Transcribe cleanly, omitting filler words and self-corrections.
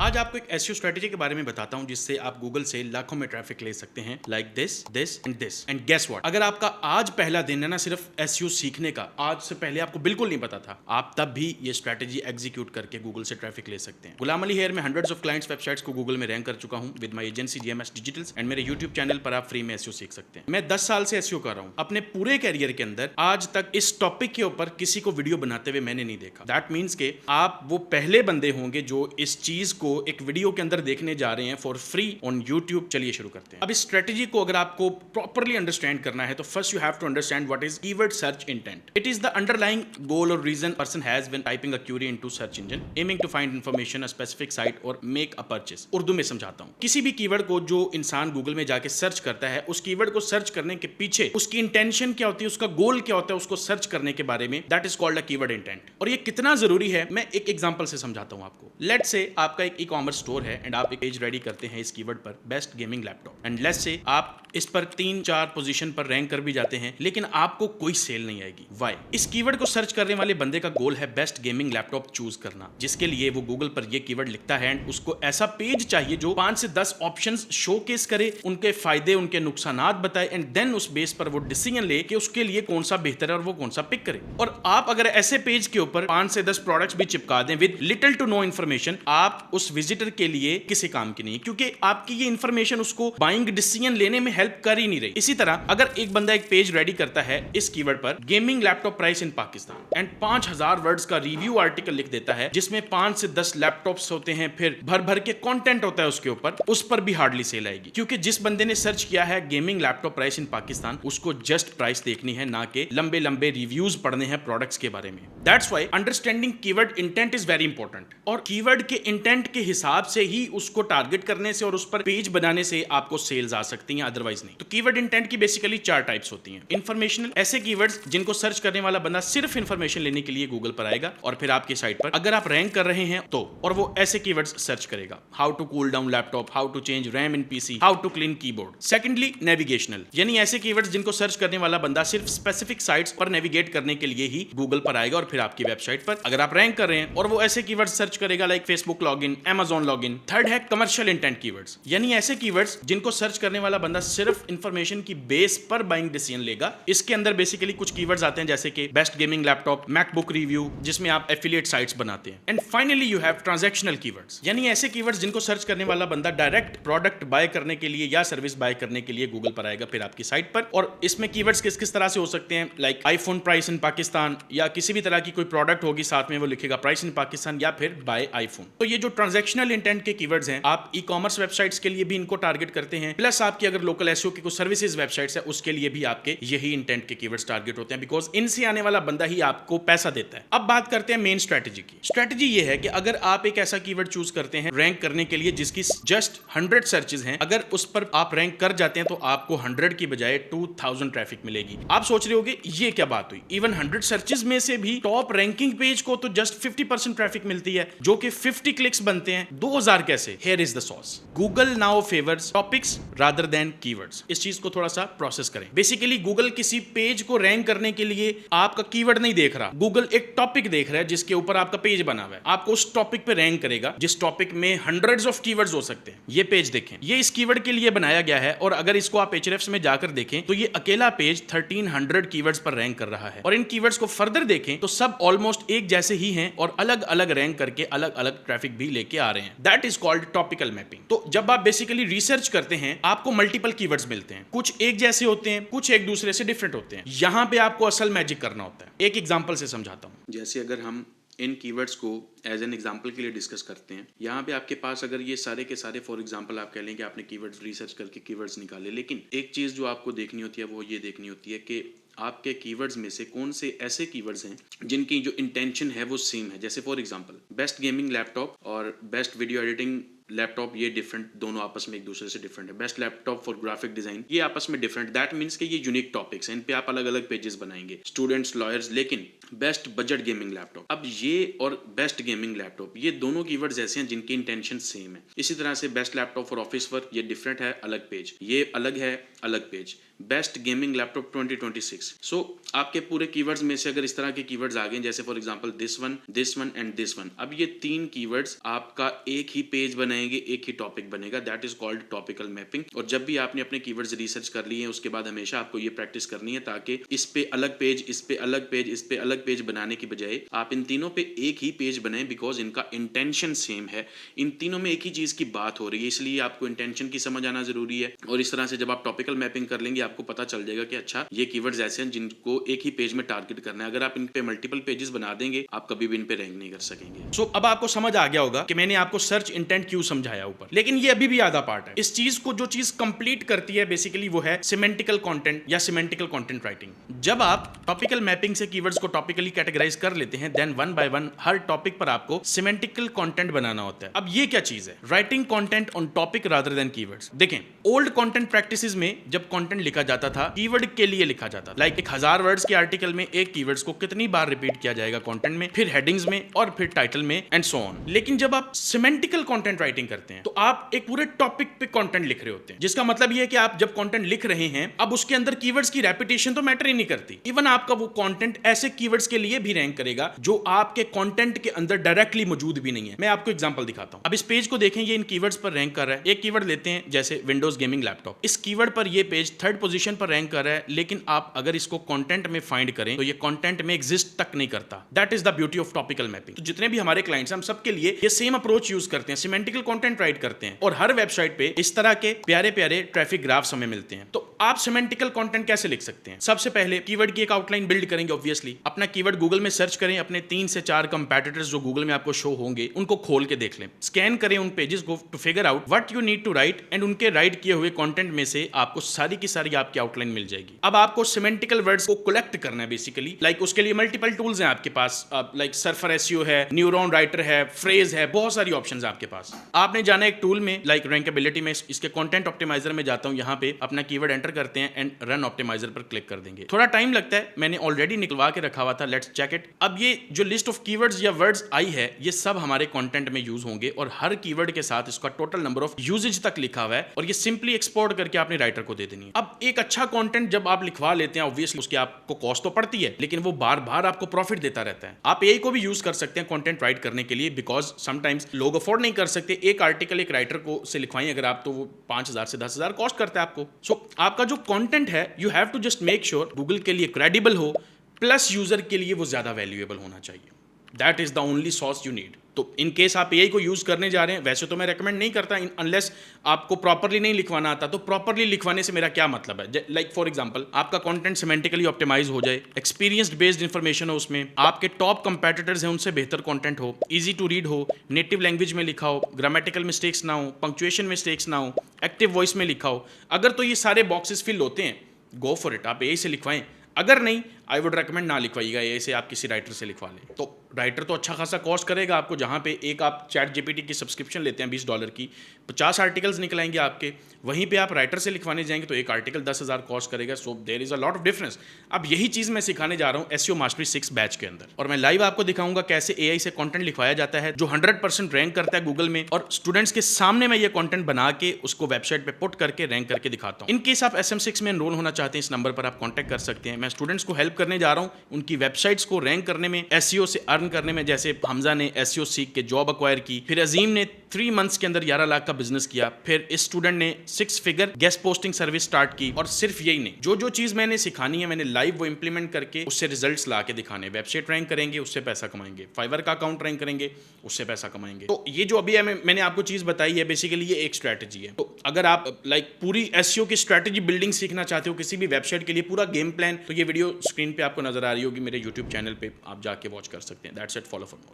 आज आपको एक एसईओ स्ट्रेटेजी के बारे में बताता हूं जिससे आप गूगल से लाखों में ट्रैफिक ले सकते हैं, like this and guess what. अगर आपका आज पहला दिन है ना सिर्फ एसईओ सीखने का, आज से पहले आपको बिल्कुल नहीं पता था, आप तब भी ये स्ट्रेटेजी एग्जीक्यूट करके गूगल से ट्रैफिक ले सकते हैं। गुलाम अली हेयर में हंड्रेड्स ऑफ क्लाइंट्स वेबसाइट्स को गूगल में रैंक कर चुका हूं with my agency GMS digitals and मेरे यूट्यूब चैनल पर आप फ्री में एसईओ सीख सकते हैं। मैं 10 साल से एसईओ कर रहा हूं। अपने पूरे कैरियर के अंदर आज तक इस टॉपिक के ऊपर किसी को वीडियो बनाते हुए मैंने नहीं देखा। दैट मीन्स के आप वो पहले बंदे होंगे जो इस चीज को एक वीडियो के अंदर देखने जा रहे हैं फॉर फ्री ऑन यूट्यूब। चलिए शुरू करते हैं। अब इस स्ट्रेटेजी को अगर आपको प्रॉपर्ली अंडरस्टैंड करना है तो first you have to understand what is keyword search intent. It is the underlying goal or reason person has when typing a query into search engine aiming to find information a specific site or make a purchase. Urdu में समझाता हूं। किसी भी keyword को जो इंसान Google में जाके सर्च करता है, उस कीवर्ड को सर्च करने के पीछे उसकी इंटेंशन क्या होती है, उसका गोल क्या होता है, उसको सर्च करने के बारे में, that is called a keyword intent. और ये कितना जरूरी है मैं एक एग्जांपल से समझाता हूं आपको। लेट्स से आपका एक ई कॉमर्स स्टोर है एंड आप एक पेज रेडी करते हैं इस कीवर्ड पर best gaming laptop and let's say आप इस पर 3-4 पोजीशन पर रैंक कर भी जाते हैं, लेकिन आपको कोई सेल नहीं आएगी। व्हाई? इस कीवर्ड को सर्च करने वाले बंदे का गोल है बेस्ट गेमिंग लैपटॉप चूज करना, जिसके लिए वो गूगल पर ये कीवर्ड लिखता है एंड उसको ऐसा पेज चाहिए जो 5 से 10 ऑप्शंस शोकेस करे, उनके फायदे उनके नुकसानात बताए एंड देन उस बेस पर वो डिसीजन ले कि उसके लिए कौन सा बेहतर है और वो कौन सा पिक करे। और आप अगर ऐसे पेज के ऊपर 5 से 10 प्रोडक्ट्स भी चिपका दें with little to no information, आप उस विजिटर के लिए किसी काम की नहीं, क्योंकि आपकी ये इन्फॉर्मेशन उसको बाइंग डिसीजन लेने में हेल्प कर ही नहीं रही। इसी तरह अगर एक बंदा एक पेज रेडी करता है इस कीवर्ड पर gaming laptop price in Pakistan and 5000 words का रिव्यू आर्टिकल लिख देता है जिसमें 5 से 10 लैपटॉप्स होते हैं, फिर भर भर के कंटेंट होता है उसके ऊपर, उस पर भी हार्डली सेल आएगी, क्योंकि जिस बंदे ने सर्च किया है gaming laptop price in Pakistan, उसको जस्ट प्राइस देखनी है, ना कि लंबे लंबे रिव्यूज पढ़ने हैं प्रोडक्ट्स के बारे में। That's why understanding keyword intent is very important. और कीवर्ड के इंटेंट के हिसाब से ही उसको टारगेट करने से और उस पर पेज बनाने से आपको सेल्स आ सकती हैं, अदरवाइज नहीं। तो कीवर्ड इंटेंट की बेसिकली 4 टाइप्स होती हैं। इन्फॉर्मेशनल, ऐसे कीवर्ड्स जिनको सर्च करने वाला बंदा सिर्फ इन्फॉर्मेशन लेने के लिए गूगल पर आएगा और फिर आपकी साइट पर अगर आप रैंक कर रहे हैं तो, और वो ऐसे कीवर्ड्स सर्च करेगा, how to cool down laptop, how to change RAM in PC, how to clean keyboard. Secondly navigational, यानी ऐसे कीवर्ड्स जिनको सर्च करने वाला बंदा सिर्फ स्पेसिफिक साइट्स पर नेविगेट करने के लिए ही गूगल पर आएगा और फिर आपकी वेबसाइट पर अगर आप रैंक कर रहे हैं, और वो ऐसे कीवर्ड्स सर्च करेगा like Facebook login, Amazon login. Third है कमर्शियल इंटेंट कीवर्ड्स, यानी ऐसे कीवर्ड्स जिनको सर्च करने वाला बंदा सिर्फ इंफॉर्मेशन की बेस पर बाइंग डिसीजन लेगा। इसके अंदर बेसिकली कुछ कीवर्ड्स आते हैं जैसे कि best gaming laptop, MacBook review, जिसमें आप एफिलिएट साइट्स बनाते हैं। And finally you have transactional keywords, यानी ऐसे कीवर्ड्स जिनको सर्च करने वाला बंदा डायरेक्ट प्रोडक्ट बाय करने के लिए या सर्विस बाय करने के लिए गूगल पर आएगा फिर आपकी साइट पर। और इसमें कीवर्ड्स किस किस तरह से हो सकते हैं, like iPhone price in Pakistan, या किसी भी तरह की कोई प्रोडक्ट होगी साथ में वो लिखेगा प्राइस इन पाकिस्तान, या फिर बाय आईफोन। तो ये जो ट्रांजैक्शनल इंटेंट के कीवर्ड्स हैं, आप ई कॉमर्स वेबसाइट्स के लिए भी इनको टारगेट करते हैं, प्लस आपकी अगर लोकल एसईओ की कुछ सर्विसेज वेबसाइट्स है उसके लिए भी आपके यही इंटेंट के कीवर्ड्स टारगेट होते हैं, बिकॉज इनसे आने वाला बंदा ही आपको पैसा देता है। अब बात करते हैं मेन स्ट्रेटेजी की। स्ट्रेटेजी ये है कि अगर आप एक ऐसा कीवर्ड चूज करते हैं रैंक करने के लिए जिसकी जस्ट 100 सर्चेज हैं, अगर उस पर आप रैंक कर जाते हैं तो आपको 100 की बजाय 2000 ट्रैफिक मिलेगी। आप सोच रहे होगे ये क्या बात हुई, इवन 100 सर्चेज में से भी टॉप रैंकिंग पेज को तो जस्ट 50% ट्रैफिक मिलती है, जो कि 50 क्लिक्स बनते हैं, 2000 कैसे? Here is the sauce. Google now favours topics rather than keywords. इस चीज को थोड़ा सा प्रोसेस करें। बेसिकली गूगल किसी पेज को रैंक करने के लिए आपका कीवर्ड नहीं देख रहा, गूगल एक टॉपिक देख रहा है जिसके ऊपर आपका पेज बना हुआ है। आपको उस टॉपिक पे रैंक करेगा जिस टॉपिक में हंड्रेड्स ऑफ कीवर्ड्स हो सकते हैं। ये पेज देखें, ये इस कीवर्ड के लिए बनाया गया है, और अगर इसको आप Ahrefs में जाकर देखें तो ये अकेला पेज 1300 कीवर्ड्स पर रैंक कर रहा है। और इन कीवर्ड्स को फर्दर देखें तो सब ऑलमोस्ट एक जैसे ही हैं और अलग अलग रैंक करके अलग अलग ट्रैफिक भी लेके आ रहे हैं। That is called topical mapping. तो जब आप बेसिकली रिसर्च करते हैं आपको मल्टीपल कीवर्ड्स मिलते हैं, कुछ एक जैसे होते हैं, कुछ एक दूसरे से डिफरेंट होते हैं। यहां पे आपको असल मैजिक करना होता है। एक एग्जांपल से समझाता हूं। जैसे अगर हम इन कीवर्ड्स को एज एन एग्जांपल के लिए डिस्कस करते हैं, यहाँ पे आपके पास अगर ये सारे के सारे फॉर एग्जांपल आप कह लें कि आपने कीवर्ड्स रिसर्च करके कीवर्ड्स निकाले, लेकिन एक चीज़ जो आपको देखनी होती है वो ये देखनी होती है कि आपके कीवर्ड्स में से कौन से ऐसे कीवर्ड्स हैं जिनकी जो इंटेंशन है वो सेम है। जैसे for example best gaming laptop और बेस्ट वीडियो एडिटिंग लैपटॉप, ये डिफरेंट, दोनों आपस में एक दूसरे से डिफरेंट है। Best laptop for graphic design, ये आपस में डिफरेंट। दैट मीन्स कि ये यूनिक टॉपिक्स हैं, इन पे आप अलग अलग पेजेस बनाएंगे, स्टूडेंट्स, लॉयर्स। लेकिन बेस्ट बजट गेमिंग लैपटॉप, अब ये और बेस्ट गेमिंग लैपटॉप, ये दोनों कीवर्ड्स ऐसे हैं जिनकी इंटेंशन सेम है। इसी तरह से best laptop for office work, ये डिफरेंट है, अलग पेज, ये अलग है, अलग पेज। Best gaming laptop 2026। सो आपके पूरे कीवर्ड्स में से अगर इस तरह के कीवर्ड्स आ गए, जैसे for example this one and this one, अब ये 3 कीवर्ड्स आपका एक ही पेज बनाएंगे, एक ही टॉपिक बनेगा, that is called topical mapping. और जब भी आपने अपने कीवर्ड्स रिसर्च कर लिए हैं, उसके बाद हमेशा आपको ये प्रैक्टिस करनी है, ताकि इस पे अलग पेज, इस पे अलग पेज, इस पे अलग पेज बनाने की बजाय आप इन तीनों पे एक ही पेज बनाएं, बिकॉज इनका इंटेंशन सेम है। इन तीनों में एक ही चीज की बात हो रही है, इसलिए आपको इंटेंशन की समझ आना जरूरी है। और इस तरह से जब आप टॉपिकल मैपिंग कर लेंगे, आपको पता चल जाएगा कि अच्छा ये कीवर्ड्स ऐसे हैं जिनको एक ही पेज में टारगेट करना है। अगर आप इन पे मल्टीपल पेजेस बना देंगे, आप कभी भी इन पे रैंक नहीं कर सकेंगे। सो अब आपको समझ आ गया होगा कि मैंने आपको सर्च इंटेंट क्यों समझाया ऊपर, लेकिन ये अभी भी आधा पार्ट है। इस चीज को जो चीज कंप्लीट करती है बेसिकली वो है सिमेंटिकल कंटेंट या सिमेंटिकल कंटेंट राइटिंग। जब आप टॉपिकल मैपिंग से कीवर्ड्स को टॉपिकली कैटेगराइज कर लेते हैं, देन वन बाय वन हर टॉपिक पर आपको सिमेंटिकल कंटेंट बनाना होता है। अब ये क्या चीज है? Writing content on topic rather than keywords. देखें, ओल्ड कंटेंट प्रैक्टिसेस में जब कंटेंट लिखा जाता था, कीवर्ड के लिए लिखा जाता था। लाइक 1000 वर्ड्स के आर्टिकल में एक कीवर्ड्स को कितनी बार रिपीट किया जाएगा कंटेंट में, फिर हेडिंग्स में और फिर टाइटल में एंड सो ऑन। लेकिन जब आप सिमेंटिकल कंटेंट राइटिंग करते हैं, तो आप एक पूरे टॉपिक पे कंटेंट लिख रहे होते हैं, जिसका मतलब ये है कि आप जब कंटेंट लिख रहे हैं, अब उसके अंदर कीवर्ड्स की रेपिटेशन तो मैटर ही नहीं करती। इवन आपका वो कंटेंट ऐसे कीवर्ड्स के लिए भी रैंक करेगा जो आपके कंटेंट के अंदर डायरेक्टली मौजूद भी नहीं है। मैं आपको एग्जांपल दिखाता हूं। अब इस पेज को देखें, ये इन कीवर्ड्स पर रैंक कर रहा है। एक कीवर्ड लेते हैं जैसे विंडोज गेमिंग लैपटॉप। इस कीवर्ड पर ये पेज 3rd पोजीशन पर रैंक कर रहा है, लेकिन आप अगर इसको कंटेंट में फाइंड करें तो ये कंटेंट में एग्जिस्ट तक नहीं करता। That is the beauty of topical mapping. तो जितने भी हमारे क्लाइंट्स हैं, हम सबके लिए ये सेम अप्रोच यूज करते हैं, सिमेंटिकल कंटेंट राइट करते हैं, और हर वेबसाइट पे इस तरह के प्यारे प्यारे ट्रैफिक ग्राफ्स हमें मिलते हैं। तो आप सिमेंटिकल कंटेंट कैसे लिख सकते हैं? सबसे पहले कीवर्ड की एक आउटलाइन बिल्ड करेंगे। ऑब्वियसली अपना कीवर्ड गूगल में सर्च करें, अपने 3 से 4 कंपैटिटर्स जो गूगल में आपको शो होंगे उनको खोल के देख लें, स्कैन करें उन पेजेस को to figure out what you need to write, and उनके राइट किए हुए कंटेंट में से आपको सारी की सारी आपकी आउटलाइन मिल जाएगी। अब आपको सिमेंटिकल वर्ड्स को कलेक्ट करना है बेसिकली। लाइक उसके लिए मल्टीपल टूल्स हैं आपके पास, लाइक सर्फर एसईओ है, न्यूरॉन राइटर है, फ्रेज है, बहुत सारी ऑप्शंस हैं आपके पास। आपने जाना एक टूल में, लाइक रैंकेबिलिटी में, इसके कंटेंट ऑप्टिमाइजर में जाता हूं, यहां पे अपना कीवर्ड एंटर करते हैं एंड रन ऑप्टिमाइजर पर क्लिक कर देंगे। थोड़ा टाइम लगता है, मैंने ऑलरेडी निकलवा के रखा हुआ था, लेट्स चेक इट। अब ये जो लिस्ट ऑफ कीवर्ड्स या वर्ड्स आई है, ये सब हमारे कंटेंट में यूज होंगे और हर कीवर्ड के साथ इसका टोटल नंबर ऑफ यूजेज तक लिखा हुआ है, और ये सिंपली एक्सपोर्ट करके आपने राइटर को दे देनी है। अब एक अच्छा कंटेंट जब आप लिखवा लेते हैं, ऑब्वियसली उसकी आपको कॉस्ट तो पड़ती है, लेकिन वो बार बार आपको प्रॉफिट देता रहता है। आप एआई को भी यूज कर सकते हैं कंटेंट राइट करने के लिए, बिकॉज समटाइम्स लोग अफोर्ड नहीं कर सकते। एक आर्टिकल एक राइटर को से लिखवाएं अगर आप, तो वो 5000 से 10,000 कॉस्ट करता है आपको। सो आपका जो कंटेंट है, you have to just make sure Google के लिए क्रेडिबल हो, प्लस यूजर के लिए वो ज्यादा वैल्यूएबल होना चाहिए। That is the only source you need. तो इन केस आप एआई को यूज करने जा रहे हैं, वैसे तो मैं रेकमेंड नहीं करता अनलेस आपको प्रॉपरली नहीं लिखवाना आता। तो प्रॉपरली लिखवाने से मेरा क्या मतलब है? लाइक फॉर एग्जांपल, आपका कंटेंट सिमेंटिकली ऑप्टिमाइज हो जाए, एक्सपीरियंस्ड बेस्ड इंफॉर्मेशन हो उसमें, आपके टॉप कंपेटिटर्स हैं उनसे बेहतर कंटेंट हो, इजी टू रीड हो, नेटिव लैंग्वेज में लिखा हो, ग्रामेटिकल मिस्टेक्स ना हो, पंक्चुएशन मिस्टेक्स ना हो, एक्टिव वॉइस में लिखा हो। अगर तो ये सारे बॉक्सेस फिल होते हैं, गो फॉर इट, आप एआई से लिखवाएं। अगर नहीं, आई वुड रेकमेंड ना लिखवाइएगा, एआई से आप किसी राइटर से लिखवा लें। तो राइटर तो अच्छा खासा कॉस्ट करेगा आपको, जहाँ पे एक आप चैट जीपीटी की सब्सक्रिप्शन लेते हैं $20 की, 50 आर्टिकल्स निकलाएंगे आपके, वहीं पे आप राइटर से लिखवाने जाएंगे तो एक आर्टिकल 10,000 कॉस्ट करेगा। So there is a lot of difference. अब यही चीज़ मैं सिखाने जा रहा हूँ एसईओ मास्टरी 6 बैच के अंदर, और मैं लाइव आपको दिखाऊंगा कैसे एआई से कंटेंट लिखवाया जाता है जो 100% रैंक करता है गूगल में, और स्टूडेंट्स के सामने मैं ये कंटेंट बना के उसको वेबसाइट पे पुट करके रैंक करके दिखाता हूँ। इन केस आप SM6 में एनरोल होना चाहते हैं, इस नंबर पर आप कॉन्टैक्ट कर सकते हैं। मैं स्टूडेंट्स को हेल्प करने जा रहा हूँ उनकी वेबसाइट्स को रैंक करने में, एसईओ से अर्न करने में। जैसे हमजा ने एसईओ सीख के जॉब अक्वायर की, फिर अजीम ने 3 मंथ्स के अंदर 11 लाख का बिजनेस किया, फिर इस स्टूडेंट ने 6 figure guest posting service start की। और सिर्फ यही नहीं, जो जो चीज मैंने सिखानी है, मैंने लाइव वो इंप्लीमेंट करके उससे रिजल्ट्स ला के दिखाने। वेबसाइट रैंक करेंगे, उससे पैसा कमाएंगे, फाइवर का अकाउंट रैंक करेंगे, उससे पैसा कमाएंगे। तो ये जो अभी मैंने आपको चीज बताई है, बेसिकली ये एक स्ट्रैटेजी है। तो अगर आप लाइक पूरी एसईओ की स्ट्रैटेजी बिल्डिंग सीखना चाहते हो किसी भी वेबसाइट के लिए, पूरा गेम प्लान, तो ये वीडियो स्क्रीन पे आपको नजर आ रही होगी मेरे यूट्यूब चैनल पे, आप जाके वॉच कर सकते हैं। That's it, follow for more.